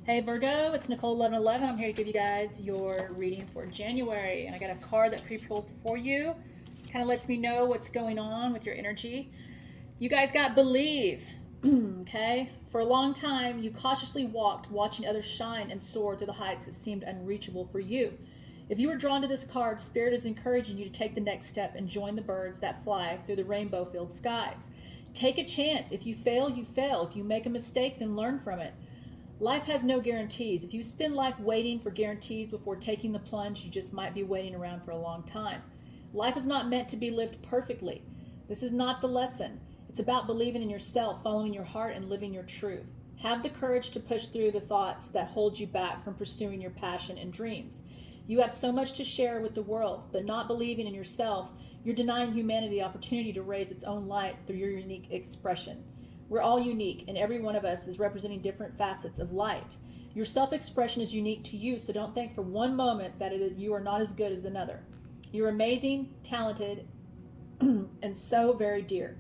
Hey Virgo, it's Nicole 1111. I'm here to give you guys your reading for January, and I got a card that pre-pulled for you. Kind of lets me know what's going on with your energy. You guys got believe. Okay? For a long time, you cautiously walked, watching others shine and soar to the heights that seemed unreachable for you. If you were drawn to this card, Spirit is encouraging you to take the next step and join the birds that fly through the rainbow-filled skies. Take a chance. If you fail, you fail. If you make a mistake, then learn from it. Life has no guarantees. If you spend life waiting for guarantees before taking the plunge, you just might be waiting around for a long time. Life is not meant to be lived perfectly. This is not the lesson. It's about believing in yourself, following your heart, and living your truth. Have the courage to push through the thoughts that hold you back from pursuing your passion and dreams. You have so much to share with the world, but not believing in yourself, you're denying humanity the opportunity to raise its own light through your unique expression. We're all unique, and every one of us is representing different facets of light. Your self-expression is unique to you, so don't think for one moment that you are not as good as another. You're amazing, talented, and so very dear.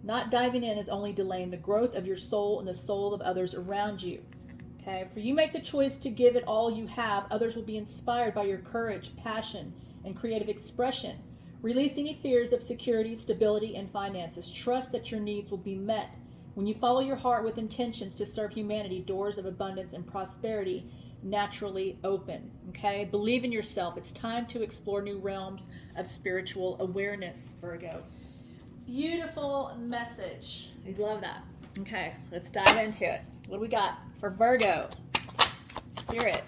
Not diving in is only delaying the growth of your soul and the soul of others around you. Okay, for you make the choice to give it all you have, others will be inspired by your courage, passion, and creative expression. Release any fears of security, stability, and finances. Trust that your needs will be met. When you follow your heart with intentions to serve humanity, doors of abundance and prosperity naturally open. Okay? Believe in yourself. It's time to explore new realms of spiritual awareness, Virgo. Beautiful message. I love that. Okay, let's dive into it. What do we got for Virgo? Spirit.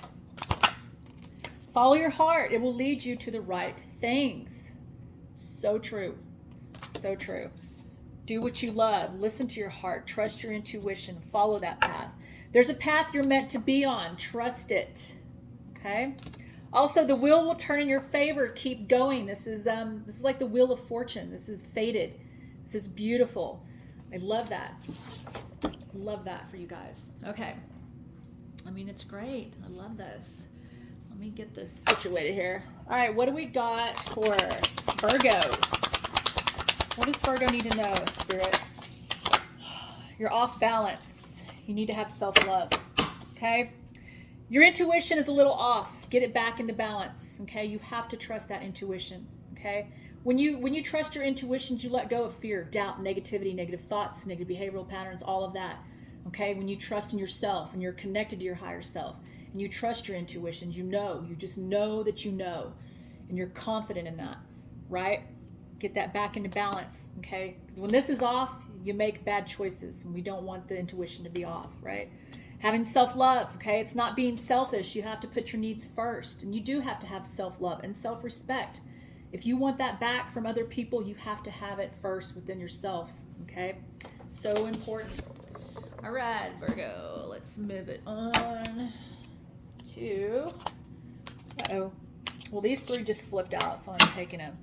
Follow your heart. It will lead you to the right things. So true. So true. Do what you love. Listen to your heart. Trust your intuition. Follow that path. There's a path you're meant to be on. Trust it. Okay? Also, the wheel will turn in your favor. Keep going. This is like the wheel of fortune. This is fated. This is beautiful. I love that. Love that for you guys. Okay. I mean, it's great. I love this. Let me get this situated here. All right, what do we got for Virgo? What does Virgo need to know, Spirit? You're off balance. You need to have self-love, okay? Your intuition is a little off. Get it back into balance, okay? You have to trust that intuition, okay? When you trust your intuitions, you let go of fear, doubt, negativity, negative thoughts, negative behavioral patterns, all of that, okay? When you trust in yourself and you're connected to your higher self and you trust your intuitions, you just know that you know, and you're confident in that, right? Get that back into balance, okay? Because when this is off, you make bad choices, and we don't want the intuition to be off, right? Having self-love, okay? It's not being selfish. You have to put your needs first, and you do have to have self-love and self-respect. If you want that back from other people, you have to have it first within yourself, okay? So important. All right, Virgo, let's move it on to, well, these three just flipped out, so I'm taking them.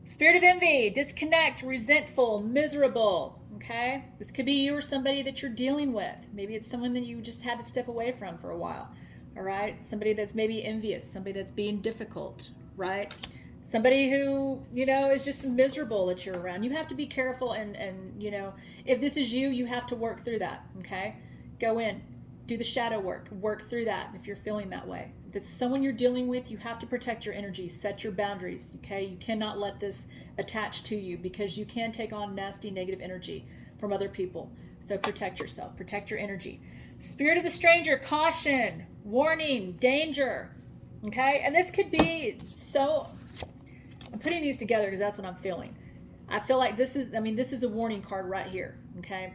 Spirit of envy, disconnect, resentful, miserable, okay? This could be you or somebody that you're dealing with. Maybe it's someone that you just had to step away from for a while, all right? Somebody that's maybe envious, somebody that's being difficult, right? Somebody who, is just miserable that you're around. You have to be careful and if this is you, you have to work through that, okay? Go in, do the shadow work through that if you're feeling that way. If this is someone you're dealing with, you have to protect your energy, set your boundaries, okay? You cannot let this attach to you because you can take on nasty negative energy from other people. So protect yourself, protect your energy. Spirit of the stranger, caution, warning, danger, okay? And this could be I'm putting these together because that's what I'm feeling. I feel like this is a warning card right here, okay?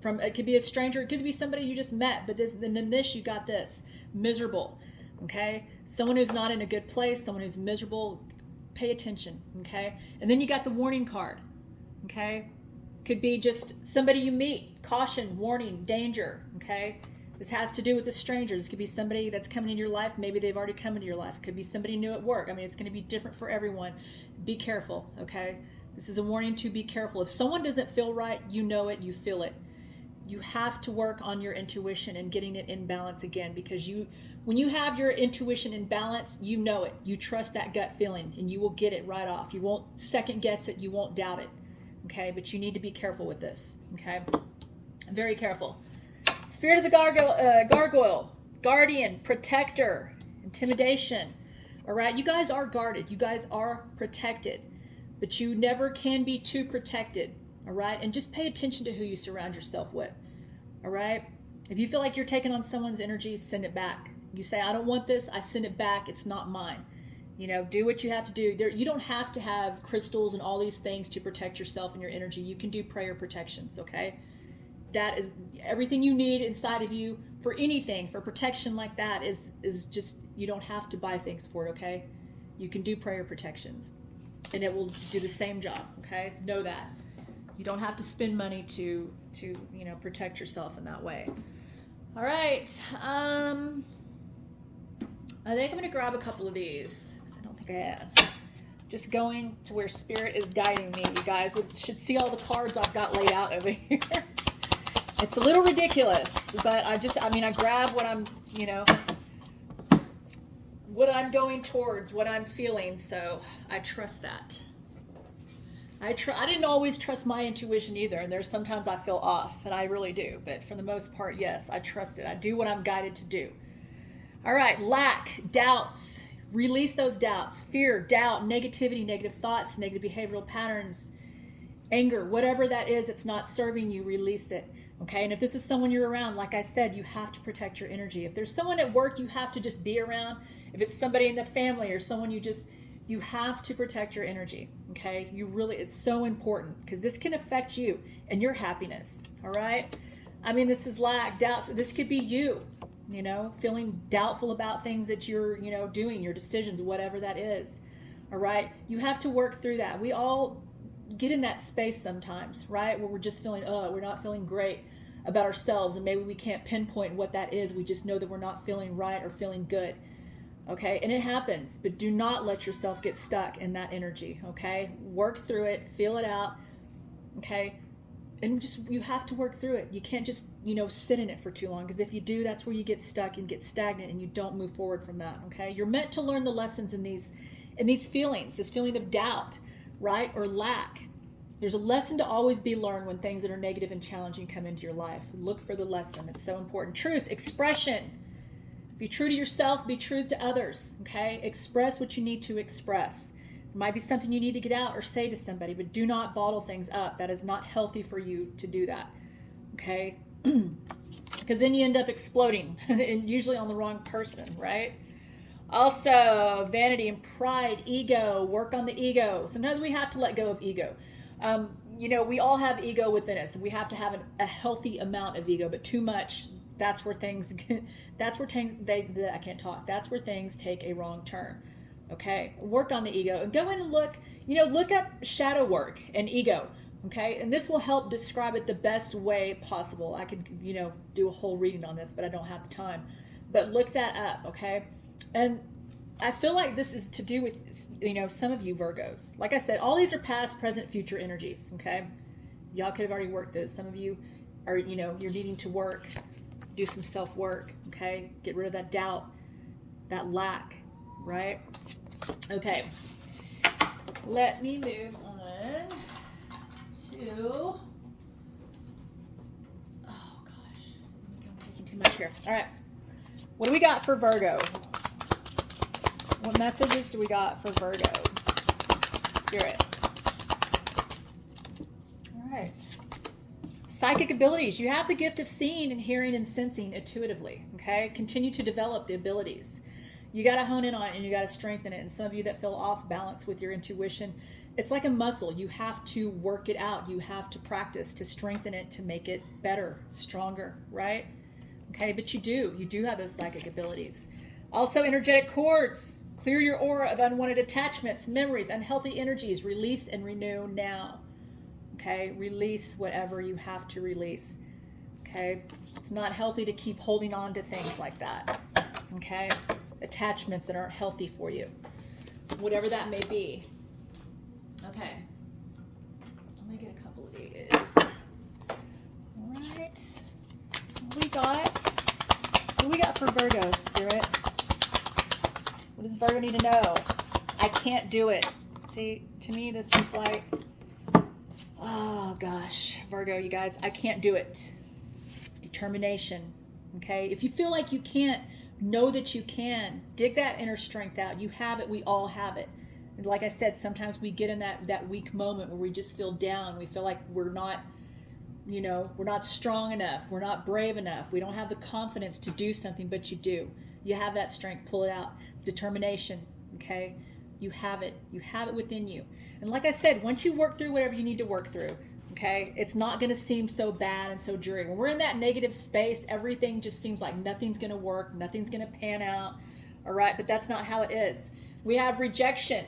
It could be a stranger, it could be somebody you just met, but then you got this, miserable, okay? Someone who's not in a good place, someone who's miserable, pay attention, okay? And then you got the warning card, okay? Could be just somebody you meet, caution, warning, danger, okay? This has to do with a stranger. This could be somebody that's coming into your life. Maybe they've already come into your life. It could be somebody new at work. I mean, it's going to be different for everyone. Be careful, okay? This is a warning to be careful. If someone doesn't feel right, you know it, you feel it. You have to work on your intuition and getting it in balance again, because when you have your intuition in balance, you know it. You trust that gut feeling and you will get it right off. You won't second guess it. You won't doubt it. Okay. But you need to be careful with this. Okay. Very careful. Spirit of the gargoyle, guardian, protector, intimidation. All right, you guys are guarded. You guys are protected, but you never can be too protected. All right, and just pay attention to who you surround yourself with. All right, if you feel like you're taking on someone's energy, send it back. You say, I don't want this, I send it back. It's not mine. You know, do what you have to do. You don't have to have crystals and all these things to protect yourself and your energy. You can do prayer protections, okay? That is everything you need inside of you for anything, for protection like that is just, you don't have to buy things for it, okay? You can do prayer protections and it will do the same job, okay? Know that. You don't have to spend money to you know, protect yourself in that way. All right. I think I'm going to grab a couple of these. I don't think I had. Just going to where Spirit is guiding me, you guys. We should see all the cards I've got laid out over here. It's a little ridiculous, but I grab what I'm, you know, what I'm going towards, what I'm feeling, so I trust that. I didn't always trust my intuition either, and there's sometimes I feel off, and I really do, but for the most part, yes, I trust it. I do what I'm guided to do. All right, lack, doubts, release those doubts, fear, doubt, negativity, negative thoughts, negative behavioral patterns, anger, whatever that is that's not serving you, release it. Okay, and if this is someone you're around, like I said, you have to protect your energy. If there's someone at work you have to just be around, if it's somebody in the family or someone you have to protect your energy. Okay, it's so important because this can affect you and your happiness. All right, I mean, this is lack, doubts. This could be you, you know, feeling doubtful about things that you're, you know, doing, your decisions, whatever that is. All right, you have to work through that. We all get in that space sometimes, right, where we're just feeling, we're not feeling great about ourselves, and maybe we can't pinpoint what that is. We just know that we're not feeling right or feeling good. Okay, and it happens, but do not let yourself get stuck in that energy. Okay, work through it, feel it out. Okay, and you have to work through it. You can't just, you know, sit in it for too long, because if you do, that's where you get stuck and get stagnant, and you don't move forward from that. Okay, you're meant to learn the lessons in these feelings, this feeling of doubt, right, or lack. There's a lesson to always be learned when things that are negative and challenging come into your life. Look for the lesson. It's so important. Truth, expression. Be true to yourself. Be true to others. Okay? Express what you need to express. It might be something you need to get out or say to somebody, but do not bottle things up. That is not healthy for you to do that. Okay? Because then you end up exploding, and usually on the wrong person, right? Also, vanity and pride, ego, work on the ego. Sometimes we have to let go of ego. You know, we all have ego within us, and we have to have a healthy amount of ego, but too much, that's where things take a wrong turn. Okay, work on the ego and go in and look up shadow work and ego. Okay, and this will help describe it the best way possible. I could, you know, do a whole reading on this, but I don't have the time. But look that up, okay? And I feel like this is to do with, you know, some of you Virgos. Like I said, all these are past, present, future energies, okay? Y'all could have already worked those. Some of you are, you know, you're needing to work, do some self-work, okay? Get rid of that doubt, that lack, right? Okay. Let me move on to, oh gosh, I'm taking too much here. All right. What do we got for Virgo? What messages do we got for Virgo? Spirit. All right. Psychic abilities. You have the gift of seeing and hearing and sensing intuitively. Okay? Continue to develop the abilities. You got to hone in on it and you got to strengthen it. And some of you that feel off balance with your intuition, it's like a muscle. You have to work it out. You have to practice to strengthen it, to make it better, stronger, right? Okay, but you do have those psychic abilities. Also, energetic cords. Clear your aura of unwanted attachments, memories, unhealthy energies. Release and renew now. Okay, release whatever you have to release. Okay, it's not healthy to keep holding on to things like that. Okay, attachments that aren't healthy for you, whatever that may be. Okay, let me get a couple of these. All right, what we got for Virgo, Spirit? What does Virgo need to know? I can't do it. See, to me, this is like, oh gosh, Virgo, you guys, I can't do it. determination. Okay, if you feel like you can't, know that you can. Dig that inner strength out. You have it. We all have it. And like I said, sometimes we get in that weak moment where we just feel down. We feel like we're not, we're not strong enough. We're not brave enough. We don't have the confidence to do something, but you do. You have that strength. Pull it out. It's determination. Okay, you have it. You have it within you. And like I said, once you work through whatever you need to work through, okay, it's not going to seem so bad and so dreary. When we're in that negative space, everything just seems like nothing's going to work, nothing's going to pan out, all right? But that's not how it is. We have rejection,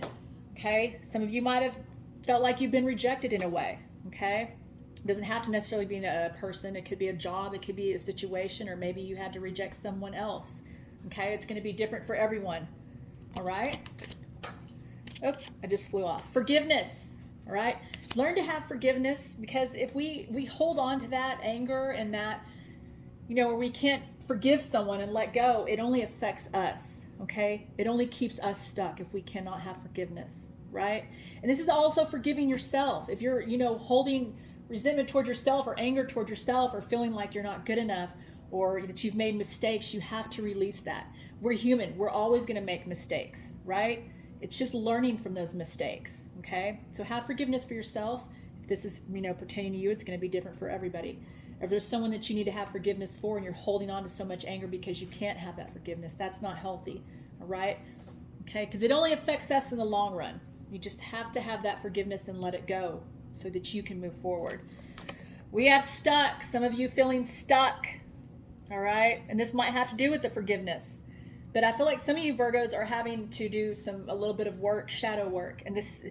okay? Some of you might have felt like you've been rejected in a way, okay? It doesn't have to necessarily be a person. It could be a job, it could be a situation, or maybe you had to reject someone else, okay? It's going to be different for everyone, all right? Oops, I just flew off. Forgiveness, all right? Learn to have forgiveness, because if we hold on to that anger and that, where we can't forgive someone and let go, it only affects us, okay? It only keeps us stuck if we cannot have forgiveness, right? And this is also forgiving yourself. If you're, holding resentment towards yourself or anger towards yourself or feeling like you're not good enough or that you've made mistakes, you have to release that. We're human. We're always going to make mistakes, right? It's just learning from those mistakes, okay? So have forgiveness for yourself. If this is, pertaining to you, it's going to be different for everybody. If there's someone that you need to have forgiveness for and you're holding on to so much anger because you can't have that forgiveness, that's not healthy, all right? Okay, because it only affects us in the long run. You just have to have that forgiveness and let it go so that you can move forward. We have stuck. Some of you feeling stuck, all right? And this might have to do with the forgiveness. But I feel like some of you Virgos are having to do a little bit of work, shadow work. And this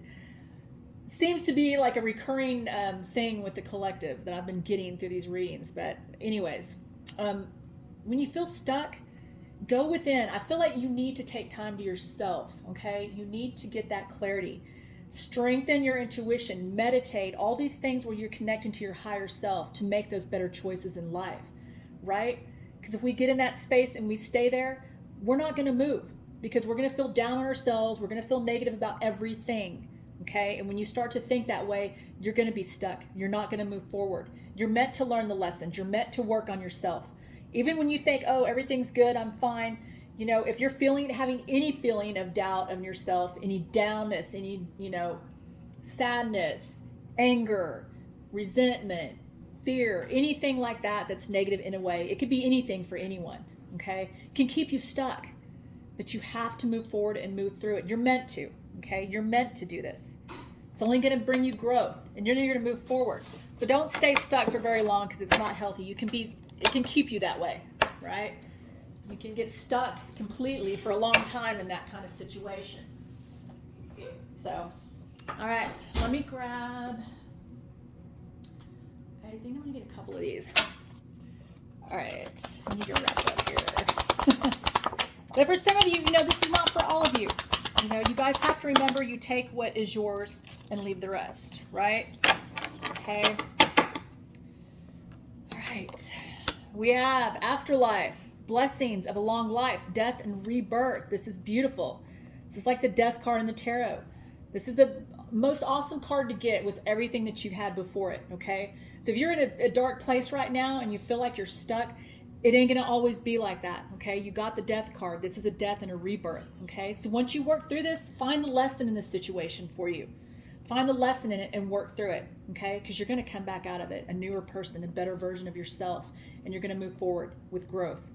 seems to be like a recurring thing with the collective that I've been getting through these readings. But anyways, when you feel stuck, go within. I feel like you need to take time to yourself, okay? You need to get that clarity. Strengthen your intuition, meditate, all these things where you're connecting to your higher self to make those better choices in life, right? Because if we get in that space and we stay there, we're not going to move, because we're going to feel down on ourselves. We're going to feel negative about everything, okay? And when you start to think that way, you're going to be stuck. You're not going to move forward. You're meant to learn the lessons. You're meant to work on yourself. Even when you think, oh, everything's good, I'm fine. If you're having any feeling of doubt of yourself, any downness, any, sadness, anger, resentment, fear, anything like that that's negative in a way, it could be anything for anyone. Okay, can keep you stuck, but you have to move forward and move through it. You're meant to, okay? You're meant to do this. It's only going to bring you growth, and you're going to move forward. So don't stay stuck for very long, because it's not healthy. It can keep you that way, right? You can get stuck completely for a long time in that kind of situation. So, all right, let me grab, I think I'm going to get a couple of these. All right, I need to wrap it up here. But for some of you, this is not for all of you. You guys have to remember, you take what is yours and leave the rest, right? Okay. All right. We have afterlife, blessings of a long life, death and rebirth. This is beautiful. This is like the death card in the tarot. This is the most awesome card to get with everything that you've had before it, okay? So if you're in a dark place right now and you feel like you're stuck, it ain't gonna always be like that, okay? You got the death card. This is a death and a rebirth, okay? So once you work through this, find the lesson in this situation for you. Find the lesson in it and work through it, okay? Because you're gonna come back out of it a newer person, a better version of yourself, and you're gonna move forward with growth.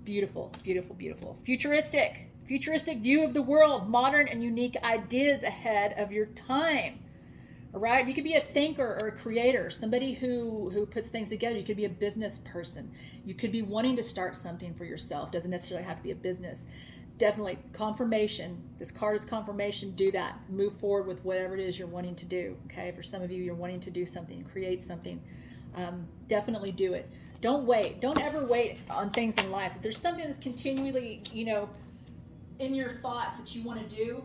Beautiful, beautiful, beautiful. Futuristic view of the world, modern and unique ideas ahead of your time. All right, you could be a thinker or a creator, somebody who puts things together. You could be a business person. You could be wanting to start something for yourself. Doesn't necessarily have to be a business. Definitely confirmation. This card is confirmation. Do that. Move forward with whatever it is you're wanting to do. Okay, for some of you, you're wanting to do something, create something. Definitely do it. Don't wait. Don't ever wait on things in life. If there's something that's continually, in your thoughts that you want to do,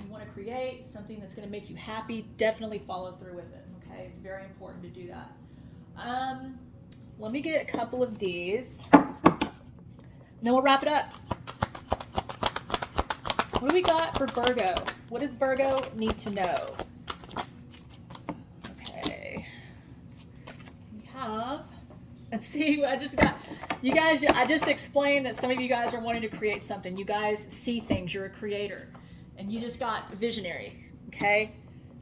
you want to create something that's going to make you happy, definitely follow through with it, okay? It's very important to do that. Let me get a couple of these, and then we'll wrap it up. What do we got for Virgo? What does Virgo need to know? Okay. We have And see, I just got, you guys, I just explained that some of you guys are wanting to create something. You guys see things, you're a creator. And you just got visionary, okay?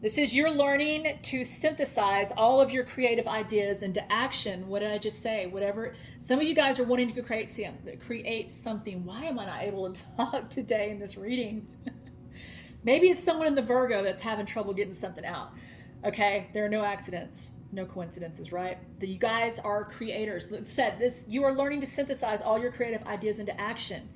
This is you're learning to synthesize all of your creative ideas into action. What did I just say? Whatever. Some of you guys are wanting to create something. Why am I not able to talk today in this reading? Maybe it's someone in the Virgo that's having trouble getting something out. Okay, there are no accidents. No coincidences, right? That you guys are creators. It said this, you are learning to synthesize all your creative ideas into action.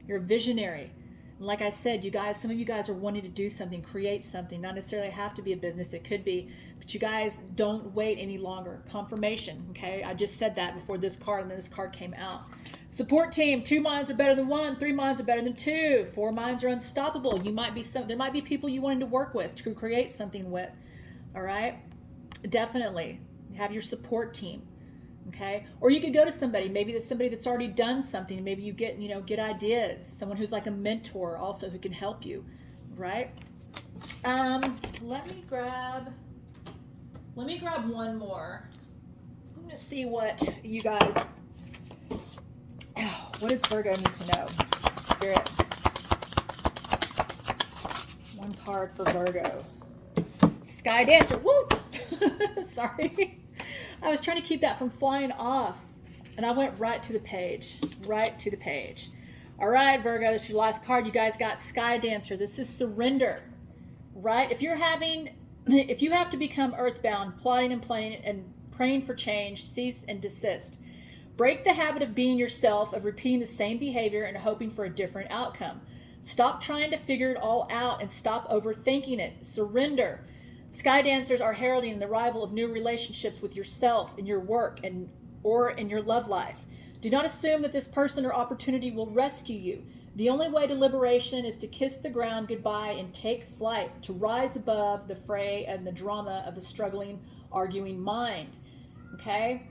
You're visionary. And like I said, you guys, some of you guys are wanting to do something, create something, not necessarily have to be a business, it could be, but you guys don't wait any longer. Confirmation, okay? I just said that before this card, and then this card came out. Support team, 2 minds are better than 1, 3 minds are better than 2, 4 minds are unstoppable. There might be people you wanting to work with, to create something with, all right? Definitely have your support team, okay? Or you could go to somebody, maybe that's somebody that's already done something. Maybe you get ideas. Someone who's like a mentor also who can help you, right? Let me grab one more. I'm gonna see what you guys. What does Virgo need to know? Spirit. One card for Virgo. Sky Dancer. Woo! Sorry. I was trying to keep that from flying off. And I went right to the page. Right to the page. All right, Virgo, this is your last card. You guys got Sky Dancer. This is surrender. Right? If you have to become earthbound, plotting and planning and praying for change, cease and desist. Break the habit of being yourself, of repeating the same behavior and hoping for a different outcome. Stop trying to figure it all out and stop overthinking it. Surrender. Sky dancers are heralding the arrival of new relationships with yourself in your work or in your love life. Do not assume that this person or opportunity will rescue you. The only way to liberation is to kiss the ground goodbye and take flight, to rise above the fray and the drama of the struggling, arguing mind. Okay?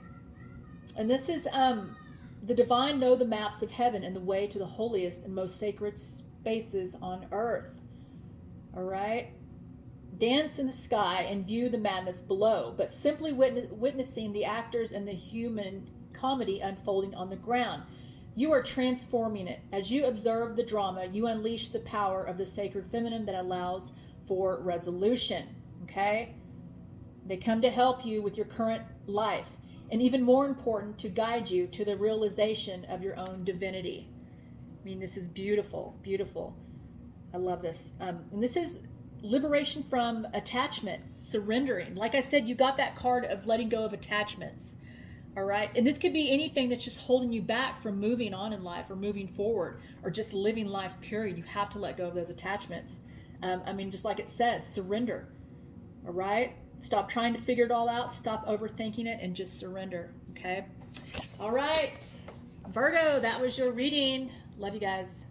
And this is the divine know the maps of heaven and the way to the holiest and most sacred spaces on earth. All right? Dance in the sky and view the madness below, but simply witnessing the actors and the human comedy unfolding on the ground. You are transforming it. As you observe the drama, you unleash the power of the sacred feminine that allows for resolution. Okay? They come to help you with your current life, and even more important, to guide you to the realization of your own divinity. I mean, this is beautiful, beautiful. I love this. And this is liberation from attachment, surrendering. Like I said, you got that card of letting go of attachments. All right. And this could be anything that's just holding you back from moving on in life or moving forward or just living life, period. You have to let go of those attachments. Just like it says, surrender. All right. Stop trying to figure it all out. Stop overthinking it and just surrender. Okay. All right. Virgo, that was your reading. Love you guys.